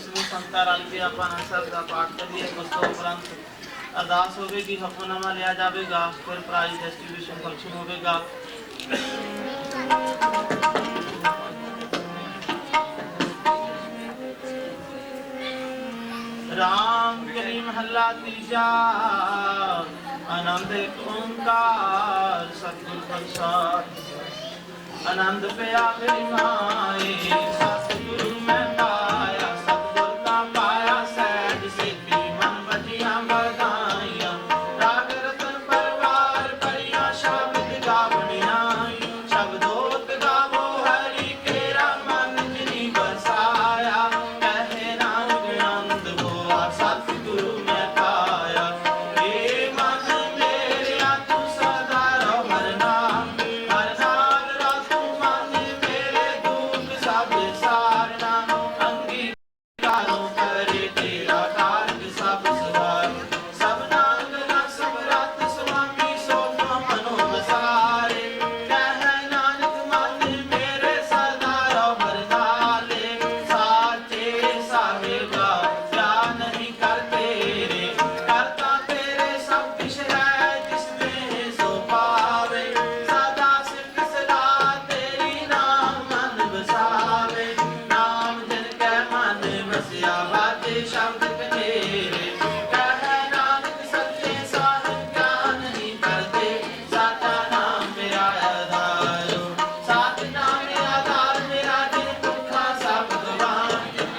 समूह संतां रल के ਆਪਾਂ ਅਨੰਦ ਦਾ ਪਾਠ ਕਰੀਏ। ਉਸ ਤੋਂ ਉਪਰੰਤ ਅਰਦਾਸ ਹੋਵੇਗੀ, ਹਫਨਾਮਾ ਲਿਆ ਜਾਵੇਗਾ, ਫਿਰ ਪ੍ਰਾਈਜ਼ ਡਿਸਟ੍ਰੀਬਿਊਸ਼ਨ ਫੰਕਸ਼ਨ ਹੋਵੇਗਾ। राम कली महला तीजा आनंद एक ओंकार सतगुर प्रसाद। आनंद पिया मेरी माए सतगुरु मैं पाया, सतगुर का पाया सैज सिद्धि मन बजिया बधाइयां। राग रतन परवार परिया शब्द गावनिया, शब्दोत गावो हरि केरा मन जिनी बसाया। कहे नानक आनंद होआ सतगुरु मैं पाया। हे मन मेरे तू सदा रहो हर नाम, हर नाम रखो मन मेरे दुख सब सारना। अंगीकारो करे तेरा कारज सब सवार, सब नागना सब रत स्वामी सो मनो बसारे। कह नानक मन मेरे सदा रहो हर नाले, साचे साहेबा क्या नहीं कर तेरे, करता तेरे सब किश है जिसमें सो पावे। सदा सिख सदा तेरी नाम मन बसावे, नाम जन कै मन बसिया बाजे शब्द कनेरे। कह नानक सच्चे साहिब क्या नहीं करते, साचा नाम मेरा आधारो, साच नाम मेरा आधार मेरा जिन दुखा सब गवान।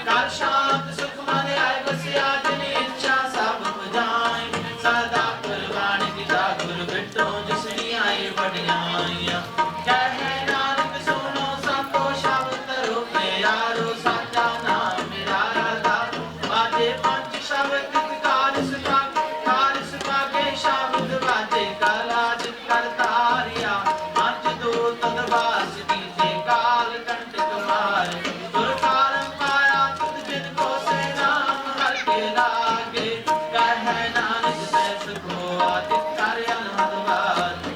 कर शांत सुख मन आए बसिया जिन इच्छा सब बुझाए। सदा कुर्बान किता गुर बिटो जिसनी आए बड़ियाइयां। कह नानक सुनो सबको शब्द तरो प्यारो, साचा नाम मेरा आधार। बाजे पंच शब्द कार सुभागे शब्द बाजे कलाज करतारिया। पंच दो तदवास कीजे काल कंटक मार, गुर कारम पाया तुद जिनको से नाम हर के लागे। कह नानक सैस को आदित कर अनहद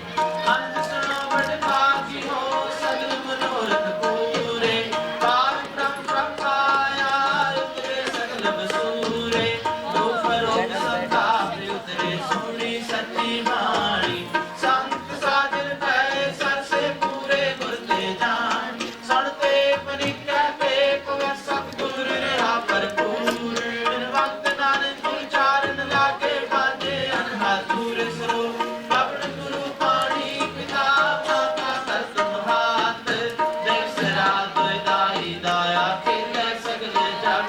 अंत सुनो बड़ भागी हो सगल मनोरथ पूरे। पार ब्रह्म प्रपाया उतरे सगल बसूरे, रूप रोग संताप उतरे सुनी सच्ची बाणी। संत साजन पै सर से पूरे गुर ते जान, सुनते पनिकै पे पवै सतगुर रहा भरपूर। बिन वक्त नानक उचारन लागे बाजे अनहातुर सरो। पवन गुरु पाणी पिता माता कर तुम हाथ, देव सरा दाई दाया खेलै सगल जग।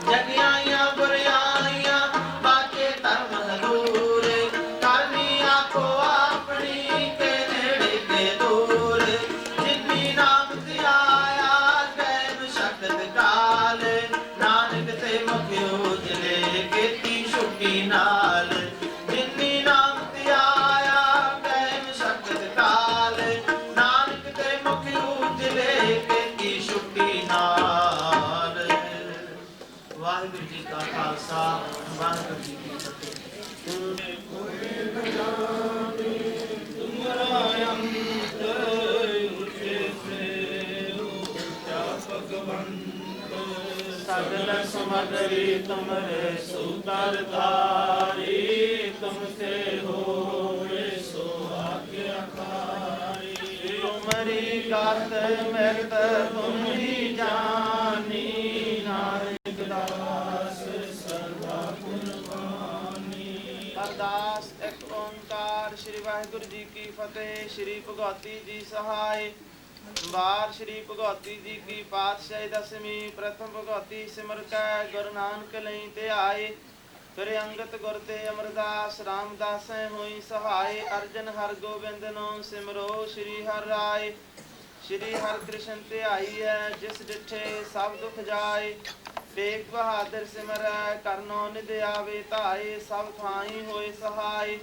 जगियाइयां बुराइयां बाके धर्म हदूर, करनी आखो अपनी के नेड़े के दूर। जिन्नी नाम धियाया गैब शक्त काल, नानक ते मुख उजले खेती छुट्टी नाल। जिन्नी नाम धियाया गैब शक्त काल, नानक ते मुख उजले खेती छुट्टी नाल। वाहिगुरु जी का खालसा, वाहिगुरु जी की फतेह। सगल समगरी तुमरे सुतर धारी, तुमसे होए सो आज्ञाकारी। तुमरी गात मृत तुम ही जानी, नानक दास सदा कुर्बानी। अरदास एक ओंकार श्री वाहिगुरु जी की फतेह। श्री भगवती जी सहाय। बार श्री भगवती जी की पातशाही दसवीं। प्रथम भगवती सिमर कै गुरु नानक लई ते आए। फिर अंगत गुर ते अमरदास रामदास होई सहाय। अर्जन हर गोबिंद नो सिमरो श्री हर राय। श्री हर कृष्ण ते आई है जिस डिठे सब दुख जाए। तेग बहादुर सिमर करनो निध आवे धाए। सब थाई होए सहाय।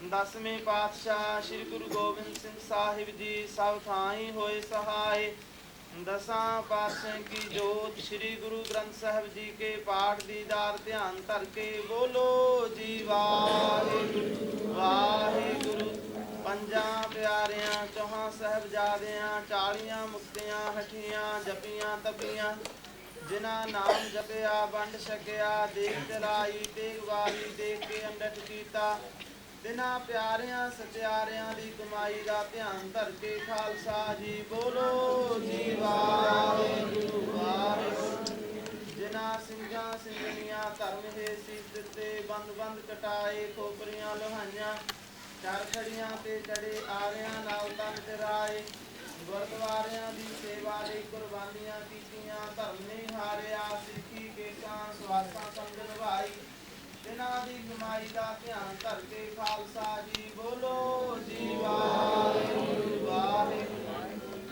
दसवें पातशाह श्री गुरु गोबिंद सिंह साहिब जी सब थाई होए सहाय। दसां पातशाह की जोत श्री गुरु ग्रंथ साहिब जी के पाठ दीदार ध्यान धर के बोलो जी वाहिगुरु वाहिगुरु। पंजां प्यारियां चौहां साहिबजादियां 40 मुक्तियां हठियां जपियां तपियां जिना नाम जपिया बंड सकिया देख चलाई तेग वाली देख के अंडट कीता तिना प्यारियां सत्यारियां दी कमाई दा ध्यान धर के खालसा जी बोलो जी वाहिगुरू वाहिगुरू जिना ਸਿੰਘਾਂ ਸਿੰਘਣੀਆਂ ਧਰਮ ਹੈ ਸੀਸ ਦਿੱਤੇ ਬੰਦ ਬੰਦ ਕਟਾਏ ਖੋਪਰੀਆਂ ਲੋਹਾਈਆਂ ਚਾਰ ਖੜੀਆਂ ਤੇ ਚੜੇ ਆਰਿਆਂ ਨਾਲ ਤਨ ਚਰਾਏ ਗੁਰਦੁਆਰਿਆਂ ਦੀ ਸੇਵਾ ਲਈ ਕੁਰਬਾਨੀਆਂ ਕੀਤੀਆਂ ਧਰਮ ਨੇ ਹਾਰਿਆ ਸਿੱਖੀ ਕੇਸਾਂ ਸਵਾਸਾਂ ਸੰਗ ਨਿਭਾਈ ਜਿਨ੍ਹਾਂ ਦੀ ਕਮਾਈ ਦਾ ਧਿਆਨ ਧਰ ਕੇ ਖਾਲਸਾ ਜੀ ਬੋਲੋ ਜੀ ਵਾਹਿਗੁਰੂ ਵਾਹਿਗੁਰੂ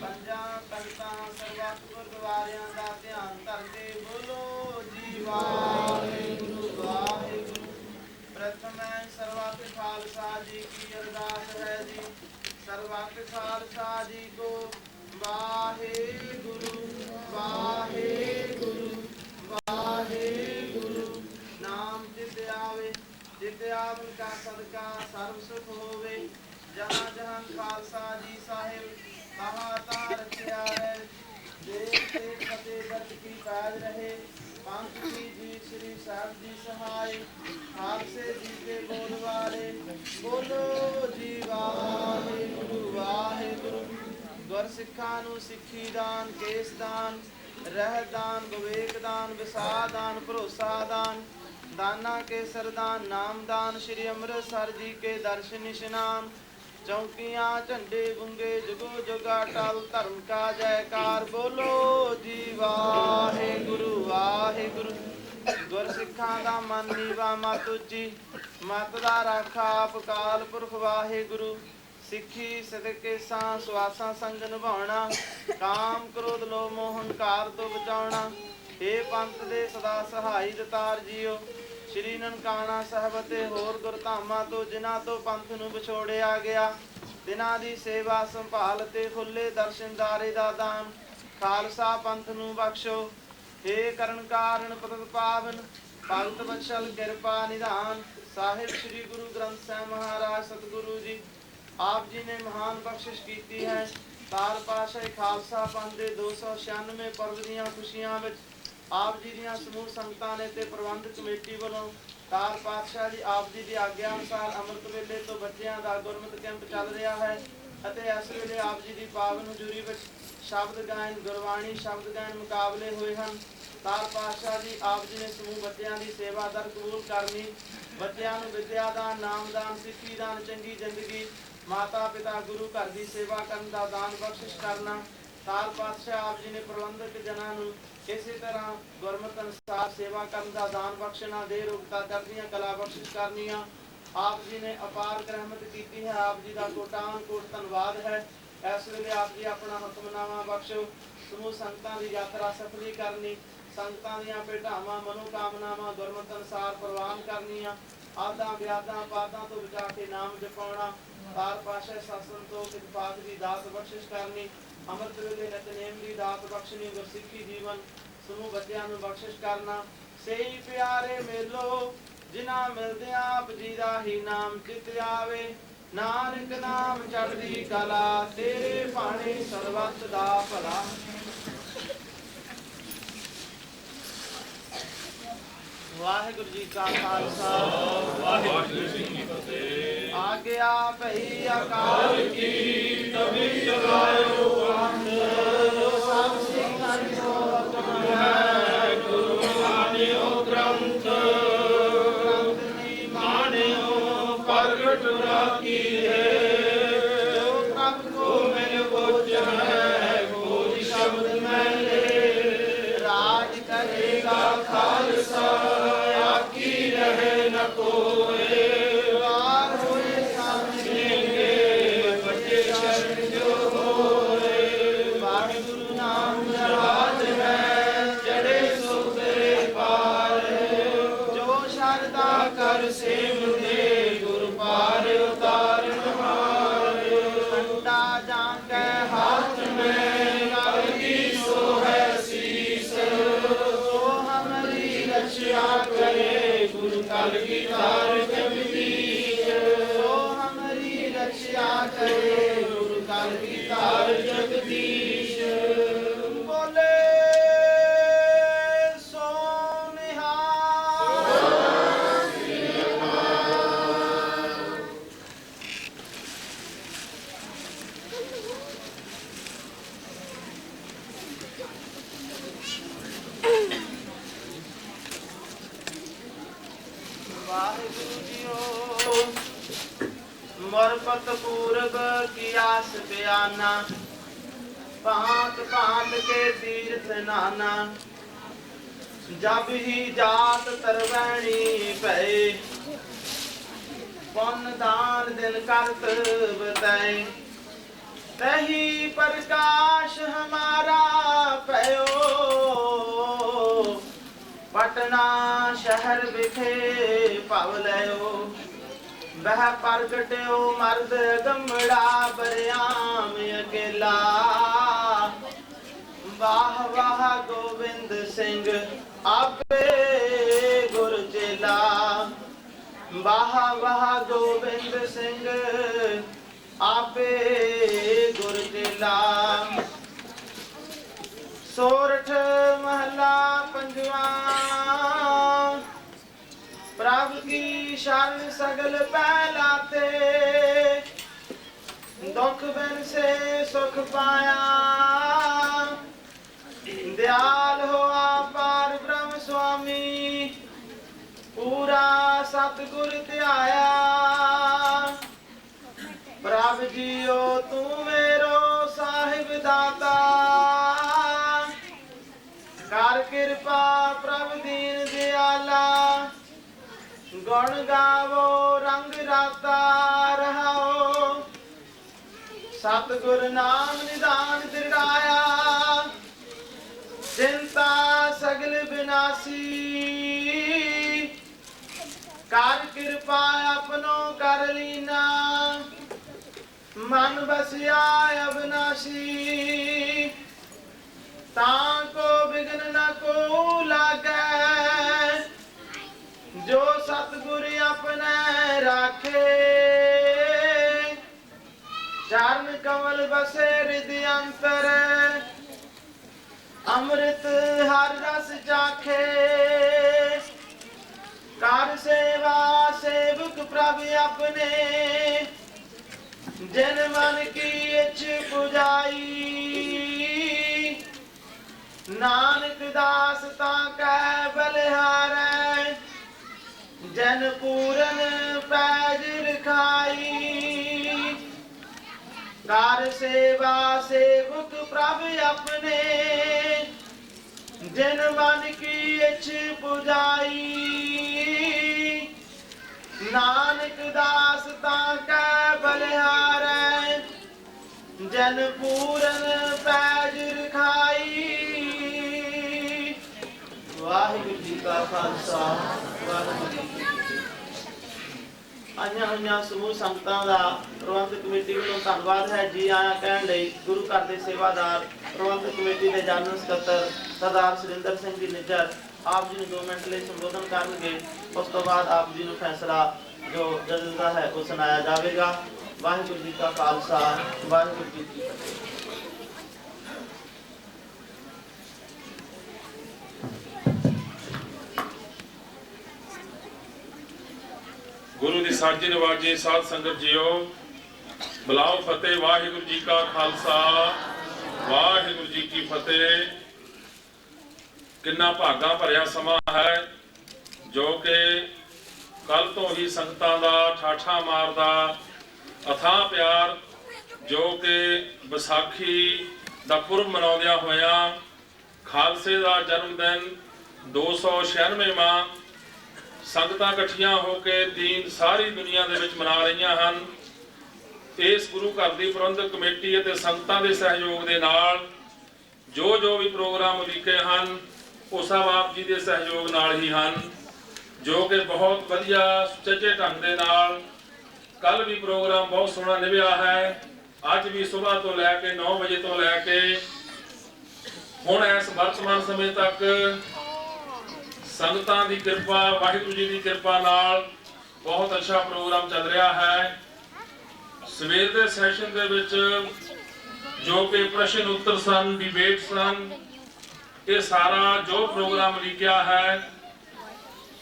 ਪੰਜਾਂ ਤਖਤਾਂ ਸਰਬੱਤ ਗੁਰਦੁਆਰਿਆਂ ਦਾ ਧਿਆਨ ਧਰ ਕੇ ਬੋਲੋ ਜੀ ਵਾਹਿਗੁਰੂ ਵਾਹਿਗੁਰੂ प्रथम सर्वत खालसा जी की अरदास है जी सर्वत खालसा जी को वाहेगुरु वाहेगुरु वाहेगुरु नाम चित आवे का सदका सर्व सुख होवे जहाँ जहाँ खालसा जी साहिब कहा ता रखिया है देख से फतेह दर्द की पैज रहे पंथ की जी श्री साहब जी सहाय खालसे जी के बोल वाले बोलो जी वाहिगुरू वाहिगुरू गुर सिखां नूं सिੱਖੀ दान केस दान ਰਹਿਤ दान विवेक दान विसाह दान भरोसा दान दाना के सरदान नाम दान श्री अमृतसर जी के दर्शन इशनान चौकियां झंडे गुंगे जुगो जुगा टल धर्म का जयकार बोलो जी वाहेगुरु वाहेगुरु गुर सिखां दा मन नीवा मत उची मत दा राखा आप काल पुरख वाहेगुरु सिखी सदके सां सुआसां संग निभाउणा काम क्रोध लो मोह हंकार तो बचाउणा हे पंथ दे सदा सहाई दतार जियो श्री ननकाना साहब ते होर गुरधामां तो जिन्हां तो पंथ नूं विछोड़िया गया तिन्हां दी सेवा संभाल ते खुले दर्शनदारे दा दान खालसा पंथ नूं बख्शो हे करण कारण पतत पावन भगत बचल किरपा निधान साहिब श्री गुरु ग्रंथ साहिब महाराज सतगुरु जी आप जी ने महान बख्शिश की है तार पाशाही खालसा पंथ दे 296 पर्व दीआं खुशियां विच आप जी ਦੀਆਂ ਸਮੂਹ ਸੰਗਤਾਂ ਨੇ ਤੇ ਪ੍ਰਬੰਧਕ ਕਮੇਟੀ ਵੱਲੋਂ ਤਾਰ ਪਾਤਸ਼ਾਹ ਜੀ ਆਪ ਜੀ ਦੀ ਆਗਿਆ ਅਨੁਸਾਰ ਅੰਮ੍ਰਿਤ ਵੇਲੇ ਤੋਂ ਬੱਚਿਆਂ ਦਾ ਗੁਰਮਤਿ ਕੈਂਪ ਚੱਲ ਰਿਹਾ ਹੈ ਅਤੇ ਇਸ ਵੇਲੇ ਆਪ ਜੀ ਦੀ ਪਾਵਨ ਹਜ਼ੂਰੀ ਵਿੱਚ ਸ਼ਬਦ ਗਾਇਨ ਗੁਰਬਾਣੀ ਸ਼ਬਦ ਗਾਇਨ ਮੁਕਾਬਲੇ ਹੋਏ ਹਨ ਤਾਰ ਪਾਤਸ਼ਾਹ ਜੀ ਆਪ ਜੀ ਨੇ ਸਮੂਹ ਬੱਚਿਆਂ ਦੀ ਸੇਵਾ ਦਰ ਕਬੂਲ ਕਰਨੀ ਬੱਚਿਆਂ ਨੂੰ ਵਿਦਿਆ ਦਾਨ ਨਾਮ ਦਾਨ ਸਿੱਖੀ ਦਾਨ ਚੰਗੀ ਜ਼ਿੰਦਗੀ ਮਾਤਾ ਪਿਤਾ ਗੁਰੂ ਘਰ ਦੀ ਸੇਵਾ ਕਰਨ ਦਾ ਦਾਨ ਬਖਸ਼ਿਸ਼ ਕਰਨਾ ਤਾਰ ਪਾਤਸ਼ਾਹ ਆਪ ਜੀ ਨੇ ਪ੍ਰਬੰਧਕ ਜਨਾਂ ਨੂੰ ਇਸੇ ਤਰ੍ਹਾਂ ਗੁਰਮਤਿ ਅਨੁਸਾਰ ਸੇਵਾ ਕਰਨ ਦਾ ਦਾਨ ਬਖਸ਼ਣਾ ਦੇ ਰੂਪਤਾ ਕਰਦੀਆਂ ਕਲਾ ਬਖਸ਼ਿਸ਼ ਕਰਨੀਆਂ ਆਪ ਜੀ ਨੇ ਅਪਾਰ ਰਹਿਮਤ ਕੀਤੀ ਹੈ ਆਪ ਜੀ ਦਾ ਕੋਟਾਨ ਕੋਟ ਧੰਨਵਾਦ ਹੈ ਇਸ ਵੇਲੇ ਆਪ ਜੀ ਆਪਣਾ ਹੁਕਮਨਾਮਾ ਬਖਸ਼ੋ ਸਮੂਹ ਸੰਗਤਾਂ ਦੀ ਯਾਤਰਾ ਸਫਲੀ ਕਰਨੀ ਸੰਗਤਾਂ ਦੀਆਂ ਭੇਟਾਵਾਂ ਮਨੋਕਾਮਨਾਵਾਂ ਗੁਰਮਤਿ ਅਨੁਸਾਰ ਪ੍ਰਵਾਨ ਕਰਨੀਆਂ ਆਦਾਂ ਵਿਆਦਾਂ ਪਾਦਾਂ ਤੋਂ ਬਚਾ ਕੇ ਨਾਮ ਜਪਾਉਣਾ ਤਾਰ ਪਾਸ਼ਾ ਸਾਸਨ ਤੋਂ ਕਿਰਪਾਤ ਦੀ ਦਾਤ ਬਖਸ਼ਿਸ਼ ਕਰਨੀ अमृत वेले नितनेम दी दात बख्शनी गुरसिखी जीवन समूह बच्चों नूं बख्शिश करना सही प्यारे मेलो जिन्हां मिलदे आप जी दा ही नाम चित आवे नानक नाम चढ़दी कला तेरे भाणे सर्वत दा भला वाहिगुरु जी का खालसा वाहिगुरु जी की फतेह आज्ञा भई अकाल की तभी चलायो पंथ सब सिखां को हुक्म है गुरु मानियो ग्रंथ ग्रंथ दी मानियो प्रगट राखी है जो प्रभ को मिल बोझ है बोझ शब्द में ले राज करेगा खालसा आकी रहे न कोई वार होए सामने बच्चे शरण जो होए वाहिगुरु नाम राज है चढ़े सुतरे पार जो शरदा कर सेव दे गुरु पार उतारन हार ठंडा जाके हाथ में कलगी सो है शीस सो हमारी रक्षा करे गुरु कलगी तार जगदीश सो हमारी रक्षा करे गुरु कलगी तार जगदीश बोले वाहिगुरु जीओ मरपत पूरब की आस बयाना पांत पांत के तीर्थ नाना जब ही जात तरवैणी पे पुन दान दिन करत बताए तही प्रकाश हमारा पयो पटना शहर विखे पावलयो वह प्रगट्यो मर्द गमड़ा बरयाम अकेला वाह वाह गोविंद सिंह आपे गुर चेला वाह वाह गोविंद सिंह आपे गुर चेला। सोरठ महला पंजवा प्रभु की शरण सगल पहलाते दुख बिन से सुख पाया दयाल हो पार ब्रह्म स्वामी पूरा सतगुर त्याया प्रभु जियो तू मेरो साहिब दाता कर कृपा प्रभु दीन दयाला गुण गावो रंग राता रहाओ सतगुर नाम निदान दृढ़ाया चिंता सगल विनाशी कर कृपा अपनो कर लीना मन बसिया अविनाशी ताको विघ्न न को लागे जो सतगुर अपने राखे चरण कमल बसे हृदय अंतर अमृत हर रस चाखे कर सेवा सेवक प्रभु अपने जिन मन की इच्छ पुजाई नानक दास ताकै बलिहारै जन पूरन पैज लिखाई कर सेवा सेवक प्रभु अपने जिन मन की इच्छ पुजाई नानक दास ताकै बलिहारै जन पूरन पैज लिखाई। वाहिगुरु जी का खालसा वाहिगुरु जी की फतेह। आईਆਂ ਹੋਈਆਂ ਸਮੂਹ ਸੰਗਤਾਂ ਦਾ ਪ੍ਰਬੰਧਕ ਕਮੇਟੀ ਵੱਲੋਂ ਧੰਨਵਾਦ ਹੈ। ਜੀ ਆਇਆਂ ਕਹਿਣ ਲਈ ਗੁਰੂ ਘਰ ਦੇ ਸੇਵਾਦਾਰ ਪ੍ਰਬੰਧਕ ਕਮੇਟੀ ਦੇ ਜਨਰਲ ਸਕੱਤਰ ਸਰਦਾਰ ਸੁਰਿੰਦਰ ਸਿੰਘ ਜੀ ਨਿੱਜਰ ਆਪ ਜੀ ਨੂੰ 2 ਮਿੰਟ ਲਈ ਸੰਬੋਧਨ ਕਰਨਗੇ। ਉਸ ਤੋਂ ਬਾਅਦ ਆਪ ਜੀ ਨੂੰ ਫੈਸਲਾ ਜੋ ਜੱਜ ਦਾ ਹੈ ਉਹ ਸੁਣਾਇਆ ਜਾਵੇਗਾ। ਵਾਹਿਗੁਰੂ ਜੀ ਕਾ ਖਾਲਸਾ ਵਾਹਿਗੁਰੂ ਜੀ ਕੀ ਫਤਿਹ। गुरु दी साजी नवाजी साध संगत जियो बुलाओ फतेह। वाहिगुरु जी का खालसा वाहिगुरु जी की फतेह। किन्ना भागा भरिया समा है जो कि कल तो ही संगतां दा ठाठा मारदा अथाह प्यार जो कि विसाखी दा पुरब मनाउंदियां होया खालसे दा जन्म दिन 296वां संगतां इकट्ठियां होके दीन सारी दुनिया दे विच मना रहीआं हन। इस गुरु घर दी प्रबंधक कमेटी अते संगतां दे सहयोग दे नाल जो भी प्रोग्राम उलीके हन वो सब आप जी दे सहयोग नाल ही हन जो कि बहुत वधिया सुचੱਜੇ ढंग दे नाल कल भी प्रोग्राम बहुत सोहना निभिया है। अज भी सुबह तो लैके 9 बजे तो लैके हुण इस वर्तमान समय तक संगतां दी किरपा वाहिगुरू जी दी किरपा नाल बहुत अच्छा प्रोग्राम चल रहा है। सवेर दे सैशन दे विच जो कि प्रश्न उत्तर सन डिबेट सन ये सारा जो प्रोग्राम लिखिया है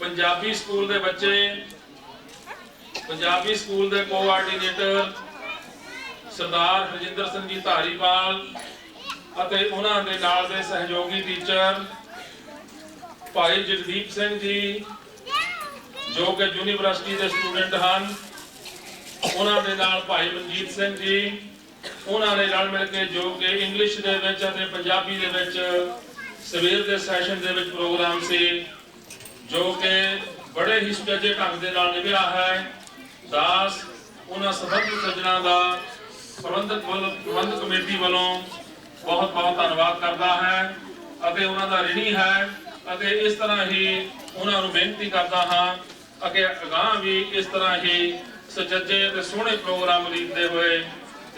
पंजाबी स्कूल दे बच्चे पंजाबी स्कूल दे कोआर्डिनेटर सरदार हरजिंदर सिंह जी धारीवाल अते उन्हां दे नाल दे सहयोगी टीचर भाई जगदीप सिंह जी ਜੋ ਕਿ ਯੂਨੀਵਰਸਿਟੀ ਦੇ ਸਟੂਡੈਂਟ ਹਨ। ਉਹਨਾਂ ਦੇ ਨਾਲ ਭਾਈ ਮਨਜੀਤ ਸਿੰਘ ਜੀ, ਉਹਨਾਂ ਨੇ ਰਲ ਮਿਲ ਕੇ ਜੋ ਕਿ ਇੰਗਲਿਸ਼ ਦੇ ਵਿੱਚ ਅਤੇ ਪੰਜਾਬੀ ਦੇ ਵਿੱਚ ਸਵੇਰ ਦੇ ਸੈਸ਼ਨ ਦੇ ਵਿੱਚ ਪ੍ਰੋਗਰਾਮ ਸੀ, ਜੋ ਕਿ ਬੜੇ ਹੀ ਸੁਚੱਜੇ ਢੰਗ ਦੇ ਨਾਲ ਨਿਭਿਆ ਹੈ। ਦਾਸ ਉਹਨਾਂ ਸਬੰਧਿਤ ਸੱਜਣਾ ਦਾ ਪ੍ਰਬੰਧਕ ਕਮੇਟੀ ਵੱਲੋਂ ਬਹੁਤ ਬਹੁਤ ਧੰਨਵਾਦ ਕਰਦਾ ਹੈ ਅਤੇ ਉਹਨਾਂ ਦਾ ਰਿਣੀ ਹੈ ਅਤੇ ਇਸ ਤਰ੍ਹਾਂ ਹੀ ਉਹਨਾਂ ਨੂੰ ਬੇਨਤੀ ਕਰਦਾ ਹਾਂ ਕਿ ਅਗਾਂਹ ਵੀ ਇਸ ਤਰ੍ਹਾਂ ਹੀ ਸੁਚੱਜੇ ਅਤੇ ਸੋਹਣੇ ਪ੍ਰੋਗਰਾਮ ਉਲੀਕਦੇ ਹੋਏ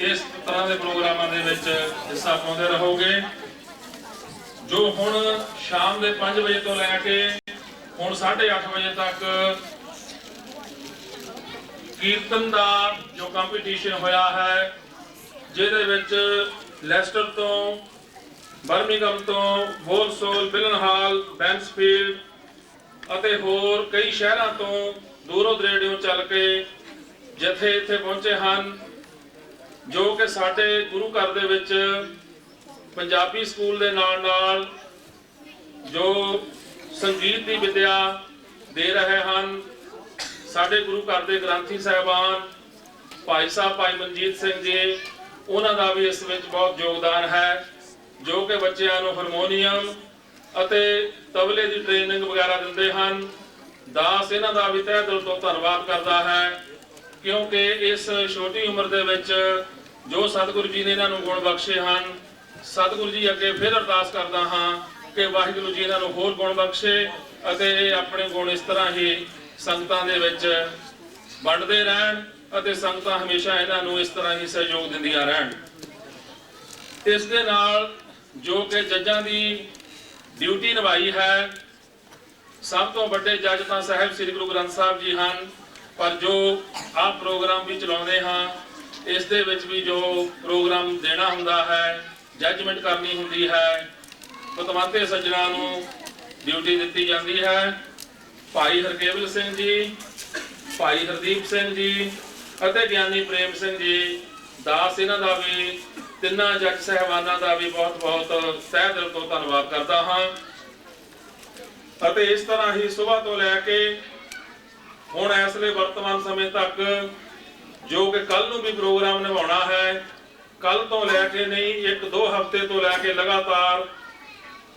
ਇਸ ਤਰ੍ਹਾਂ ਦੇ ਪ੍ਰੋਗਰਾਮਾਂ ਦੇ ਵਿੱਚ ਹਿੱਸਾ ਪਾਉਂਦੇ ਰਹੋਗੇ। ਜੋ ਹੁਣ ਸ਼ਾਮ ਦੇ 5 ਵਜੇ ਤੋਂ ਲੈ ਕੇ ਹੁਣ 8:30 ਵਜੇ ਤੱਕ ਕੀਰਤਨ ਦਾ ਜੋ ਕੰਪੀਟੀਸ਼ਨ ਹੋਇਆ ਹੈ, ਜਿਹਦੇ ਵਿੱਚ ਲੈਸਟਰ ਤੋਂ, ਬਰਮਿੰਘਮ ਤੋਂ, ਵੋਲਸੋਲ, ਬਿਲਨਹਾਲ, ਬੈਂਸਫੀਲਡ ਅਤੇ ਹੋਰ ਕਈ ਸ਼ਹਿਰਾਂ ਤੋਂ ਦੂਰੋਂ ਦਰੇੜਿਓਂ ਚੱਲ ਕੇ ਜਥੇ ਇੱਥੇ ਪਹੁੰਚੇ ਹਨ, ਜੋ ਕਿ ਸਾਡੇ ਗੁਰੂ ਘਰ ਦੇ ਵਿੱਚ ਪੰਜਾਬੀ ਸਕੂਲ ਦੇ ਨਾਲ ਨਾਲ ਜੋ ਸੰਗੀਤ ਦੀ ਵਿਦਿਆ ਦੇ ਰਹੇ ਹਨ। ਸਾਡੇ ਗੁਰੂ ਘਰ ਦੇ ਗ੍ਰੰਥੀ ਸਾਹਿਬਾਨ ਭਾਈ ਸਾਹਿਬ ਭਾਈ ਮਨਜੀਤ ਸਿੰਘ ਜੀ, ਉਹਨਾਂ ਦਾ ਵੀ ਇਸ ਵਿੱਚ ਬਹੁਤ ਯੋਗਦਾਨ ਹੈ, ਜੋ ਕਿ ਬੱਚਿਆਂ ਨੂੰ ਹਾਰਮੋਨੀਅਮ ਅਤੇ ਤਬਲੇ ਦੀ ਟ੍ਰੇਨਿੰਗ ਵਗੈਰਾ ਦਿੰਦੇ ਹਨ। ਦਾਸ ਇਹਨਾਂ ਦਾ ਵੀ ਤਹਿ ਦਿਲ ਤੋਂ ਧੰਨਵਾਦ ਕਰਦਾ ਹੈ, ਕਿਉਂਕਿ ਇਸ ਛੋਟੀ ਉਮਰ ਦੇ ਵਿੱਚ ਜੋ ਸਤਿਗੁਰੂ ਜੀ ਨੇ ਇਹਨਾਂ ਨੂੰ ਗੁਣ ਬਖਸ਼ੇ ਹਨ, ਸਤਿਗੁਰੂ ਜੀ ਅੱਗੇ ਫਿਰ ਅਰਦਾਸ ਕਰਦਾ ਹਾਂ ਕਿ ਵਾਹਿਗੁਰੂ ਜੀ ਇਹਨਾਂ ਨੂੰ ਹੋਰ ਗੁਣ ਬਖਸ਼ੇ ਅਤੇ ਇਹ ਆਪਣੇ ਗੁਣ ਇਸ ਤਰ੍ਹਾਂ ਹੀ ਸੰਗਤਾਂ ਦੇ ਵਿੱਚ ਵੰਡਦੇ ਰਹਿਣ ਅਤੇ ਸੰਗਤਾਂ ਹਮੇਸ਼ਾ ਇਹਨਾਂ ਨੂੰ ਇਸ ਤਰ੍ਹਾਂ ਹੀ ਸਹਿਯੋਗ ਦਿੰਦੀਆਂ ਰਹਿਣ। ਇਸ ਦੇ ਨਾਲ ਜੋ ਕਿ ਜੱਜਾਂ ਦੀ ਡਿਊਟੀ ਨਿਭਾਈ ਹੈ, ਸਭ ਤੋਂ ਵੱਡੇ ਜੱਜ ਤਾਂ ਸਾਹਿਬ ਸ੍ਰੀ ਗੁਰੂ ਗ੍ਰੰਥ ਸਾਹਿਬ ਜੀ ਹਨ, ਪਰ ਜੋ ਆਹ ਪ੍ਰੋਗਰਾਮ ਵੀ ਚਲਾਉਂਦੇ ਹਾਂ, ਇਸ ਦੇ ਵਿੱਚ ਵੀ ਜੋ ਪ੍ਰੋਗਰਾਮ ਦੇਣਾ ਹੁੰਦਾ ਹੈ, ਜੱਜਮੈਂਟ ਕਰਨੀ ਹੁੰਦੀ ਹੈ, ਪਤਵੰਤੇ ਸੱਜਣਾ ਨੂੰ ਡਿਊਟੀ ਦਿੱਤੀ ਜਾਂਦੀ ਹੈ। ਭਾਈ ਹਰਕੇਵਲ ਸਿੰਘ ਜੀ, ਭਾਈ ਹਰਦੀਪ ਸਿੰਘ ਜੀ ਅਤੇ ਗਿਆਨੀ ਪ੍ਰੇਮ ਸਿੰਘ ਜੀ। ਦਾਸ ਇਹਨਾਂ ਦਾ ਵੀ, ਤਿੰਨਾਂ ਜੱਜ ਸਾਹਿਬਾਨਾਂ ਦਾ ਵੀ ਬਹੁਤ ਬਹੁਤ ਤਹਿ ਦਿਲ ਤੋਂ ਧੰਨਵਾਦ ਕਰਦਾ ਹਾਂ। ਅਤੇ ਇਸ ਤਰ੍ਹਾਂ ਹੀ ਸਵੇਰ ਤੋਂ ਲੈ ਕੇ ਹੁਣ ਇਸ ਵੇਲੇ ਵਰਤਮਾਨ ਸਮੇਂ ਤੱਕ ਜੋ ਕਿ ਕੱਲ ਨੂੰ ਵੀ ਪ੍ਰੋਗਰਾਮ ਨਿਭਾਉਣਾ ਹੈ, ਕੱਲ ਤੋਂ ਲੈ ਕੇ ਨਹੀਂ 1-2 ਹਫ਼ਤੇ ਤੋਂ ਲੈ ਕੇ ਲਗਾਤਾਰ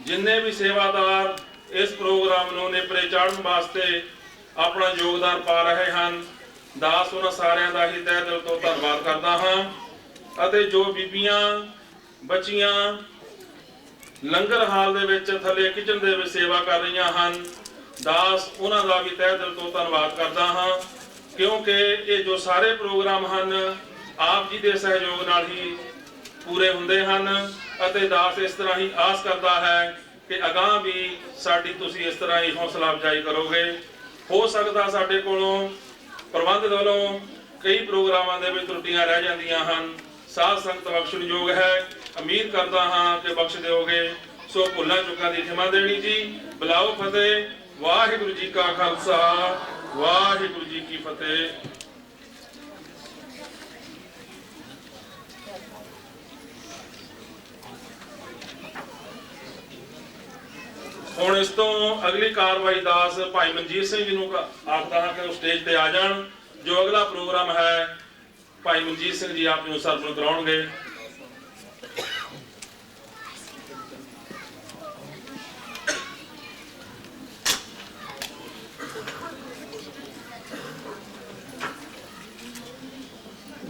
ਜਿੰਨੇ ਵੀ ਸੇਵਾਦਾਰ ਇਸ ਪ੍ਰੋਗਰਾਮ ਨੂੰ ਨੇਪਰੇ ਚਾੜਨ ਵਾਸਤੇ ਆਪਣਾ ਯੋਗਦਾਨ ਪਾ ਰਹੇ ਹਨ, ਦਾਸ ਉਹਨਾਂ ਸਾਰਿਆਂ ਦਾ ਹੀ ਤਹਿ ਦਿਲ ਤੋਂ ਧੰਨਵਾਦ ਕਰਦਾ ਹਾਂ। ਅਤੇ ਜੋ ਬੀਬੀਆਂ ਬੱਚੀਆਂ ਲੰਗਰ ਹਾਲ ਦੇ ਵਿੱਚ ਥੱਲੇ ਕਿਚਨ ਦੇ ਵਿੱਚ ਸੇਵਾ ਕਰ ਰਹੀਆਂ ਹਨ, ਦਾਸ ਉਹਨਾਂ ਦਾ ਵੀ ਤਹਿ ਦਿਲ ਤੋਂ ਧੰਨਵਾਦ ਕਰਦਾ ਹਾਂ, ਕਿਉਂਕਿ ਇਹ ਜੋ ਸਾਰੇ ਪ੍ਰੋਗਰਾਮ ਹਨ ਆਪ ਜੀ ਦੇ ਸਹਿਯੋਗ ਨਾਲ ਹੀ ਪੂਰੇ ਹੁੰਦੇ ਹਨ। ਅਤੇ ਦਾਸ ਇਸ ਤਰ੍ਹਾਂ ਹੀ ਆਸ ਕਰਦਾ ਹੈ ਕਿ ਅਗਾਂਹ ਵੀ ਸਾਡੀ ਤੁਸੀਂ ਇਸ ਤਰ੍ਹਾਂ ਹੀ ਹੌਸਲਾ ਅਫਜ਼ਾਈ ਕਰੋਗੇ। ਹੋ ਸਕਦਾ ਸਾਡੇ ਕੋਲੋਂ ਪ੍ਰਬੰਧ ਵੱਲੋਂ ਕਈ ਪ੍ਰੋਗਰਾਮਾਂ ਦੇ ਵਿੱਚ ਤਰੁੱਟੀਆਂ ਰਹਿ ਜਾਂਦੀਆਂ ਹਨ, ਸਾਧ ਸੰਗਤ ਬਖਸ਼ਣਯੋਗ ਹੈ, ਉਮੀਦ ਕਰਦਾ ਹਾਂ ਕਿ ਬਖਸ਼ ਦਿਓਗੇ। ਸੋ ਭੁੱਲਾਂ ਚੁੱਕਾਂ ਦੀ ਖਿਮਾ ਦੇਣੀ ਜੀ। ਬੁਲਾਓ ਫਤਿਹ। ਵਾਹਿਗੁਰੂ ਜੀ ਕਾ ਖਾਲਸਾ, ਵਾਹਿਗੁਰੂ ਜੀ ਕੀ ਫਤਿਹ। ਹੁਣ ਇਸ ਤੋਂ ਅਗਲੀ ਕਾਰਵਾਈ ਦਾਸ ਭਾਈ ਮਨਜੀਤ ਸਿੰਘ ਜੀ ਨੂੰ ਆਖਦਾ ਹਾਂ ਕਿ ਉਹ ਸਟੇਜ ਤੇ ਆ ਜਾਣ। ਜੋ ਅਗਲਾ ਪ੍ਰੋਗਰਾਮ ਹੈ ਭਾਈ ਮਨਜੀਤ ਸਿੰਘ ਜੀ ਆਪ ਨੂੰ ਸਰਪ੍ਰਸਤ ਕਰਾਉਣਗੇ।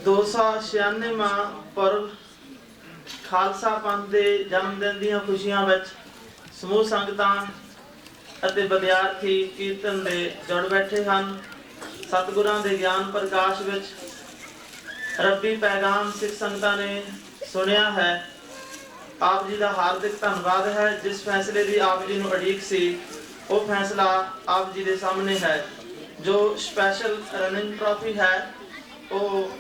दो सौ 96ਵਾਂ ਪਰਵ ਖਾਲਸਾ ਪੰਥ ਦੇ ਜਨਮ ਦਿਨ ਦੀਆਂ ਖੁਸ਼ੀਆਂ ਵਿੱਚ ਸਮੂਹ ਸੰਗਤਾਂ ਅਤੇ ਵਿਦਿਆਰਥੀ ਕੀਰਤਨ ਦੇ ਜੁੜ ਬੈਠੇ ਹਨ। ਸਤਿਗੁਰਾਂ ਦੇ ਗਿਆਨ ਪ੍ਰਕਾਸ਼ ਵਿੱਚ ਰੱਬੀ ਪੈਗਾਮ ਸਿੱਖ ਸੰਗਤਾਂ ਨੇ ਸੁਣਿਆ ਹੈ। ਆਪ ਜੀ ਦਾ ਹਾਰਦਿਕ ਧੰਨਵਾਦ ਹੈ। ਜਿਸ ਫੈਸਲੇ ਦੀ ਆਪ ਜੀ ਨੂੰ ਉਡੀਕ ਸੀ ਉਹ ਫੈਸਲਾ ਆਪ ਜੀ ਦੇ ਸਾਹਮਣੇ ਹੈ। ਜੋ ਸਪੈਸ਼ਲ ਰਨਿੰਗ ਟਰਾਫੀ ਹੈ ਉਹ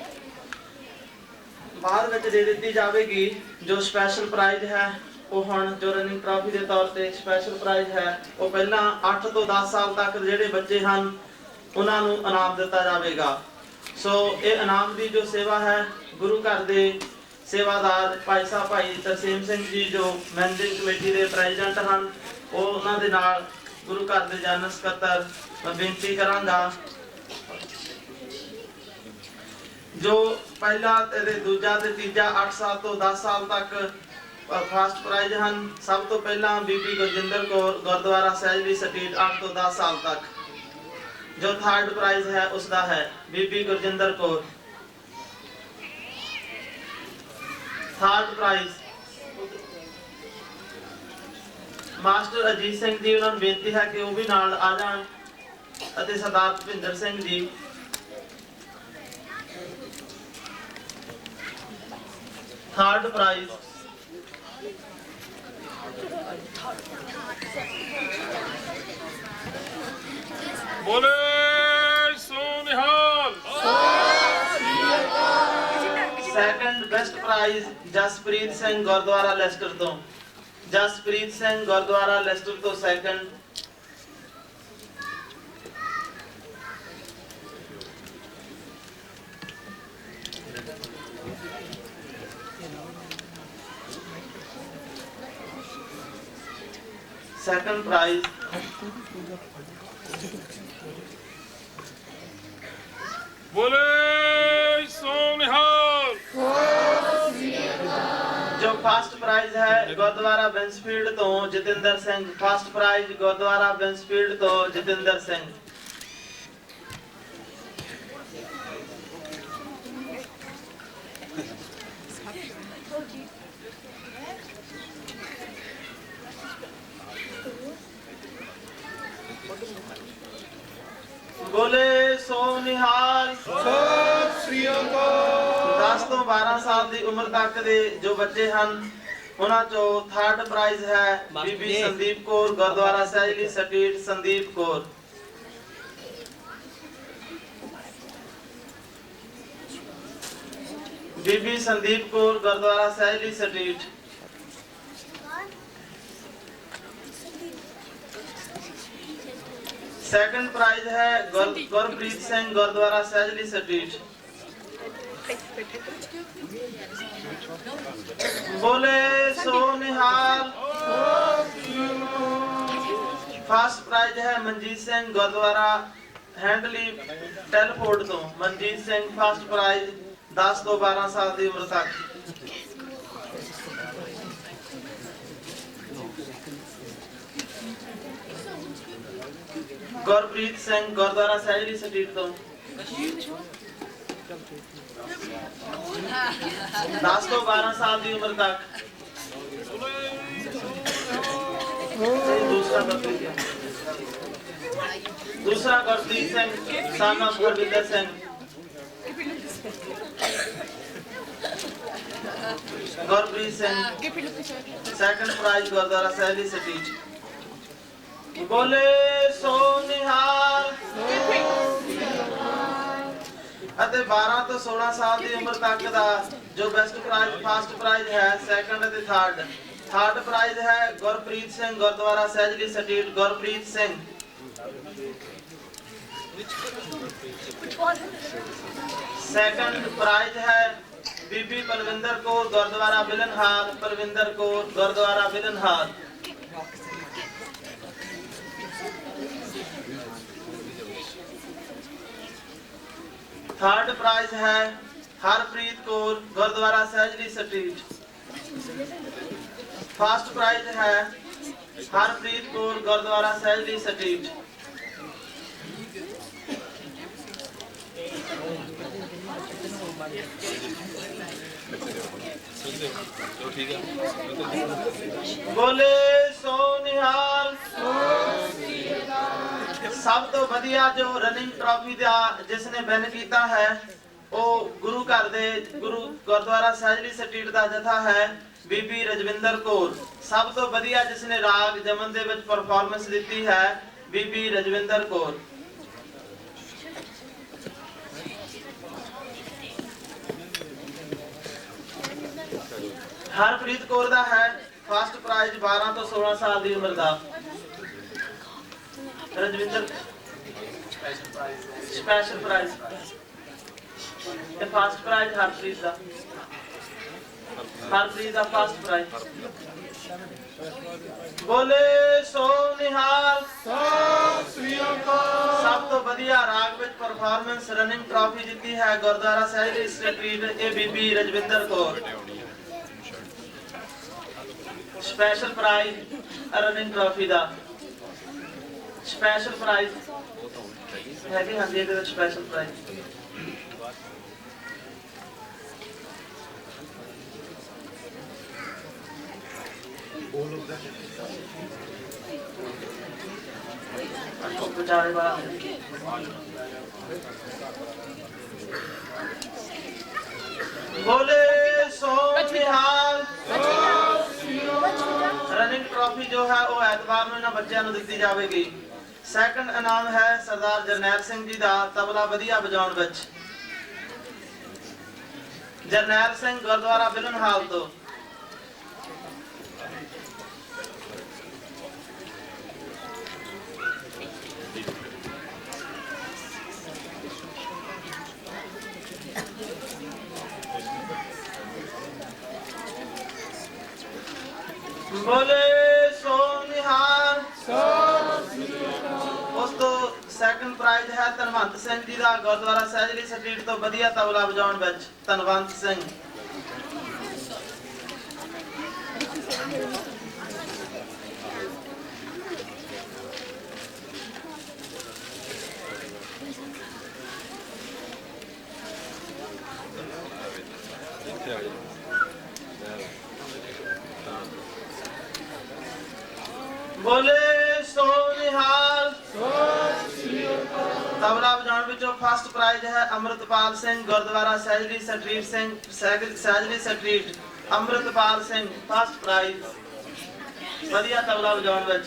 ਬਾਅਦ ਵਿੱਚ ਦੇ ਦਿੱਤੀ ਜਾਵੇਗੀ। ਜੋ ਸਪੈਸ਼ਲ ਪ੍ਰਾਈਜ਼ ਹੈ ਉਹ ਹੁਣ ਜੋ ਰਨਿੰਗ ਟਰਾਫੀ ਦੇ ਤੌਰ ਤੇ ਸਪੈਸ਼ਲ ਪ੍ਰਾਈਜ਼ ਹੈ ਉਹ ਪਹਿਲਾਂ 8 ਤੋਂ 10 ਸਾਲ ਤੱਕ ਜਿਹੜੇ ਬੱਚੇ ਹਨ ਉਹਨਾਂ ਨੂੰ ਇਨਾਮ ਦਿੱਤਾ ਜਾਵੇਗਾ। ਸੋ ਇਹ ਇਨਾਮ ਦੀ ਜੋ ਸੇਵਾ ਹੈ ਗੁਰੂ ਘਰ ਦੇ ਸੇਵਾਦਾਰ ਭਾਈ ਸਾਹਿਬ ਭਾਈ ਤਰਸੇਮ ਸਿੰਘ ਜੀ ਜੋ ਮੈਨੇਜਿੰਗ ਕਮੇਟੀ ਦੇ ਪ੍ਰੈਜ਼ੀਡੈਂਟ ਹਨ ਉਹ ਉਹਨਾਂ ਦੇ ਨਾਲ गुरु घर दे जनरल सकत्तर मैं बेनती करांगा जो पहला ते दूजा ते तीजा 8 साल तो 10 साल तक फर्स्ट प्राइज हैं। सब तो पहला बीबी गुरजिंदर कौर गुरुद्वारा सहजली स्ट्रीट 8 तो 10 साल तक। जो थर्ड प्राइज है उसका है Bibi Gurjinder Kaur. Third prize master Ajit Singh ji, उन्होंने बेनती है कि वह भी नाल आ जान ਅਤੇ सरदार भुपिंदर सिंह जी। थर्ड प्राइज बोले सोनिहाल। Second best prize Jaspreet Singh gurdwara Leicester तो। जसप्रीत सिंह गुरुद्वारा लेस्टर तो सेकंड। सेकंड प्राइज बोले सोनिहाल। जो फर्स्ट प्राइज है गुरुद्वारा बेंसफील्ड तो Jatinder Singh. First prize gurdwara Bensfield तो जतिंदर सिंह। बोले सोनिहाल। 10 तो 12 साल की उम्र तक के जो बच्चे हैं उन्हां चो थर्ड प्राइज है Bibi Sandeep Kaur gurdwara Sedgley Street. Sandeep Kaur. Bibi Sandeep Kaur gurdwara Sedgley Street. Second prize है गुरप्रीत सिंह गुरुद्वारा सहजली स्ट्रीट। बोले सोनिहाल। फर्स्ट प्राइज है मनजीत सिंह गुरुद्वारा हैंडली टेलफोर्ड तो। मनजीत सिंह फर्स्ट प्राइज 10 तो 12 साल की उम्र तक। गुरप्रीत सिंह गुरुद्वारा सहजली स्ट्रीट तो 10 तो 12 साल की उम्र तक। दूसरा Gurpreet Singh son of Gurvinder Singh. Gurpreet Singh second prize gurdwara Sedgley Street. बोले सोनिहाल। 12 तो 16 साल की उम्र तक का जो बेस्ट प्राइज फर्स्ट प्राइज है सेकंड ते थर्ड। थर्ड प्राइज है Gurpreet Singh gurdwara Sedgley Street. Gurpreet Singh. Second prize है Bibi Parvinder Kaur gurdwara Willenhall. Parvinder Kaur gurdwara Willenhall. Third prize है Harpreet Kaur gurdwara Sedgley Street. First prize है हरप्रीत कौर गुरुद्वारा सहजली स्ट्रीट। बोले सोनिहाल। सब तो वधिया जो रनिंग ट्रॉफी दा जिसने विन किया है वो गुरु घर दे गुरु गुरुद्वारा सहजली स्ट्रीट का जथा है बीबी रजविंदर कौर। सब तो वधिया जिसने राग जमन दे विच परफॉर्मेंस दी है बीबी रजविंदर कौर। हरप्रीत कौर दा है फर्स्ट प्राइज 12 तो 16 साल की उम्र का। रजविंदर स्पेशल प्राइज ते फर्स्ट प्राइज हरप्रीत दा। हरप्रीत दा फर्स्ट प्राइज। बोले सो निहाल सब तो वधिया राग विच परफॉर्मेंस रनिंग ट्रॉफी जीती है गुरुद्वारा सहजली स्ट्रीट ए Bibi Rajwinder Kaur. Special prize running trophy दा स्पेशल प्राइज है कि हाँ जी ਇਹਦੇ ਵਿੱਚ स्पेशल प्राइज बेचारे बात बोले सो निहाल रनिंग ट्रॉफी जो है वो एतवार ਨੂੰ ਇਹਨਾਂ ਬੱਚਿਆਂ ਨੂੰ ਦਿੱਤੀ ਜਾਵੇਗੀ। ਸੈਕੰਡ ਇਨਾਮ ਹੈ ਸਰਦਾਰ ਜਰਨੈਲ ਸਿੰਘ ਜੀ ਦਾ ਤਬਲਾ ਵਧੀਆ ਵਜਾਉਣ ਵਿੱਚ। ਜਰਨੈਲ ਸਿੰਘ ਗੁਰਦੁਆਰਾ ਬਿਲਨਹਾਲ ਤੋਂ। बोले सो निहाल उस तो सैकंड प्राइज है धनवंत सिंह जी का गुरुद्वारा सहजली स्ट्रीट तो वधिया तबला बजाउण विच धनवंत सिंह। बोले सो निहाल तबला बजाउण विचों फर्स्ट प्राइज है Amritpal Singh gurdwara Sedgley Street Sedgley Street Amritpal Singh first prize वधिया तबला बजाउण विच।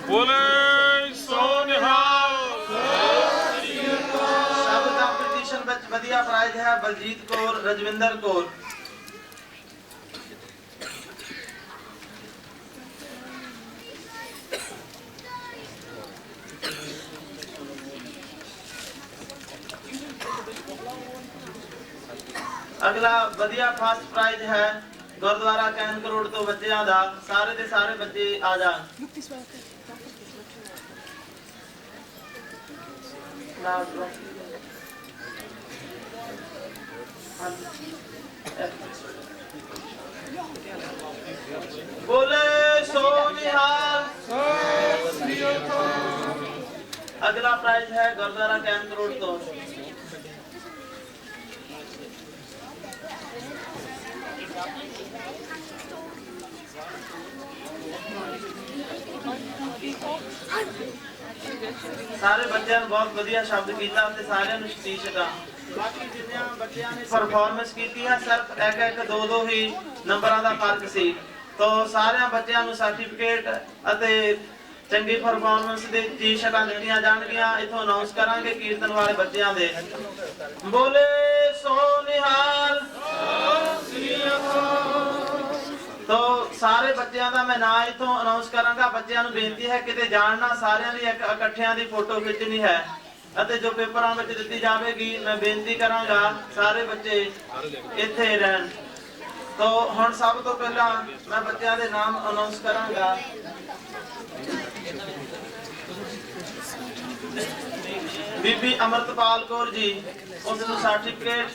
बोले सो निहाल सब कंपटीशन विच वधिया प्राइज है बलजीत कौर रजविंदर कौर। अगला वधिया फर्स्ट प्राइज है गुरुद्वारा कैन करोड़ तो बच्चों का सारे के सारे बच्चे आ जा। बोले सो निहाल अगला प्राइज है गुरुद्वारा कैन करोड़ तो। सारे बच्चों ने बहुत वधिया शब्द किया सारे शीशा बाकी जिन्ने बच्चों ने परफॉर्मेंस की है सिर्फ एक एक दो दो ही नंबरों का फर्क सी तो सारे बच्चों को सर्टिफिकेट चंगी परफॉर्मेंस के टी-शर्टां दित्तियां जाणगियां। इथों अनाउंस करांगे कीर्तन वाले बच्चों दे। बोले सो निहाल तो सारे बच्चों का मैं ना इथों अनाउंस करांगा। बच्चों को बेनती है किते जानना सारियां दी इकट्ठियां दी फोटो खिंचनी है अते जो पेपरां विच दित्ती जावेगी मैं बेनती करांगा सारे बच्चे इत्थे रहन। तो हुण सब तो पहला मैं बच्चों के नाम अनाउंस करांगा। बीबी अमृतपाल कौर जी उसनूं सर्टिफिकेट